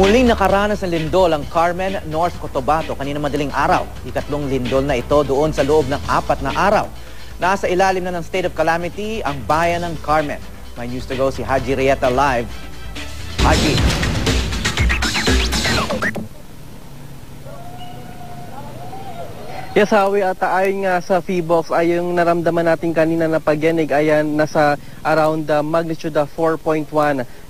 Muling nakaranas ng lindol ang Carmen, North Cotabato kanina madaling araw. Ikatlong lindol na ito doon sa loob ng 4 na araw. Nasa ilalim na ng state of calamity ang bayan ng Carmen. May news to go si Haji Rieta live. Haji. Yes, Howie, at ayon nga sa PHIVOLCS ay yung naramdaman natin kanina na pagyanig ay nasa around magnitude 4.1.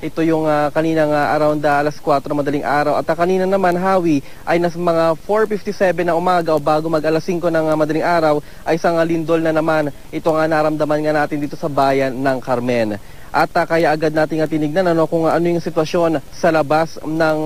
Ito yung kanina nga around alas 4 madaling araw. At kanina naman, Howie, ay nasa mga 4:57 na umaga o bago mag alas 5 ng madaling araw ay isang lindol na naman. Ito nga naramdaman nga natin dito sa bayan ng Carmen. At kaya agad natin tinignan kung ano yung sitwasyon sa labas ng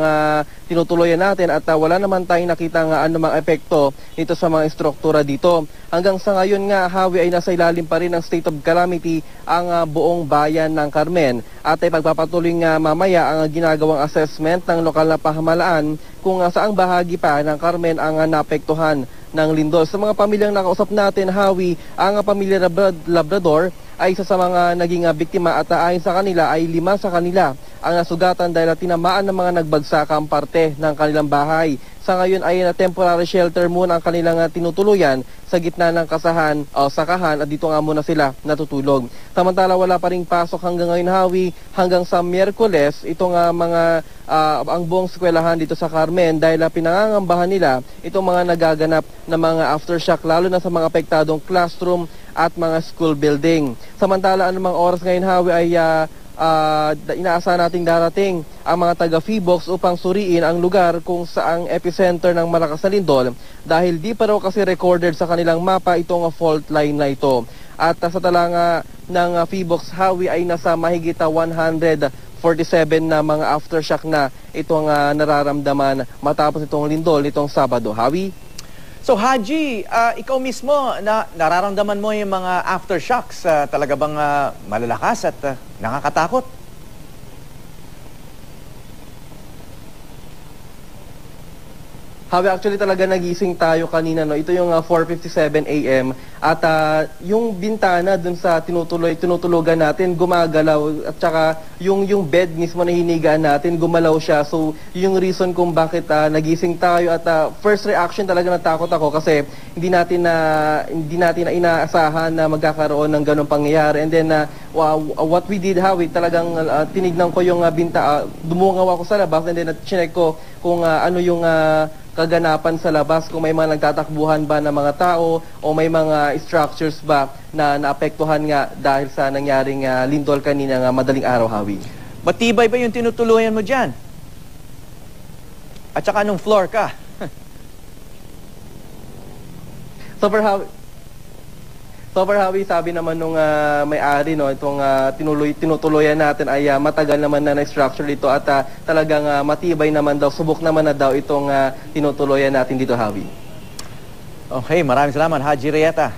tinutuloyan natin at wala naman tayong nakita anumang epekto dito sa mga istruktura dito. Hanggang sa ngayon nga, Howie, ay nasa ilalim pa rin ng state of calamity ang buong bayan ng Carmen. At ay pagpapatuloy nga mamaya ang ginagawang assessment ng lokal na pamahalaan kung saang bahagi pa ng Carmen ang naapektuhan ng lindol. Sa mga pamilyang nakausap natin, Howie, ang pamilya Labrador ay isa sa mga naging biktima at ayon sa kanila ay 5 sa kanila ang nasugatan dahil tinamaan ng mga nagbagsak parte ng kanilang bahay. Sa ngayon ay temporary shelter muna ang kanilang tinutuluyan sa gitna ng sakahan at dito nga muna sila natutulog. Samantala wala pa ring pasok hanggang ngayon, Howie, hanggang sa Miyerkules itong ang buong eskwelahan dito sa Carmen dahil pinangangambahan nila itong mga nagaganap na mga aftershock lalo na sa mga apektadong classroom at mga school building. Samantala anumang oras ngayon, Howie, ay inaasahan nating darating ang mga taga PHIVOLCS upang suriin ang lugar kung saang epicenter ng malakas na lindol dahil di pa raw kasi recorded sa kanilang mapa itong fault line na ito. At sa tala ng PHIVOLCS, Howie, ay nasa mahigit 147 na mga aftershock na itong nararamdaman matapos itong lindol nitong Sabado. Howie? So Haji, ikaw mismo, nararamdaman mo yung mga aftershocks, talaga bang malalakas at nakakatakot? Howie, actually talaga nagising tayo kanina, no? Ito yung 4:57 AM at yung bintana dun sa tinutulugan natin gumagalaw at saka yung bed mismo na hinigaan natin gumalaw siya. So yung reason kung bakit nagising tayo at first reaction talaga natakot ako kasi hindi natin na inaasahan na magkakaroon ng ganung pangyayari. And then what we did, Howie, talagang tinignan ko yung dumungaw ako sa labas and then chinek ko kung ano yung kaganapan sa labas, kung may mga nagtatakbuhan ba ng mga tao o may mga structures ba na naapektuhan nga dahil sa nangyaring lindol kanina madaling araw, Howie. Matibay ba yung tinutuluyan mo dyan? At saka anong floor ka? Super Howie, sabi naman nung may-ari, no, itong tinutuloyan natin ay matagal naman na structure dito at talagang matibay naman daw, subok naman na daw itong tinutuloyan natin dito, Howie. Okay, maraming salamat, Haji Rieta.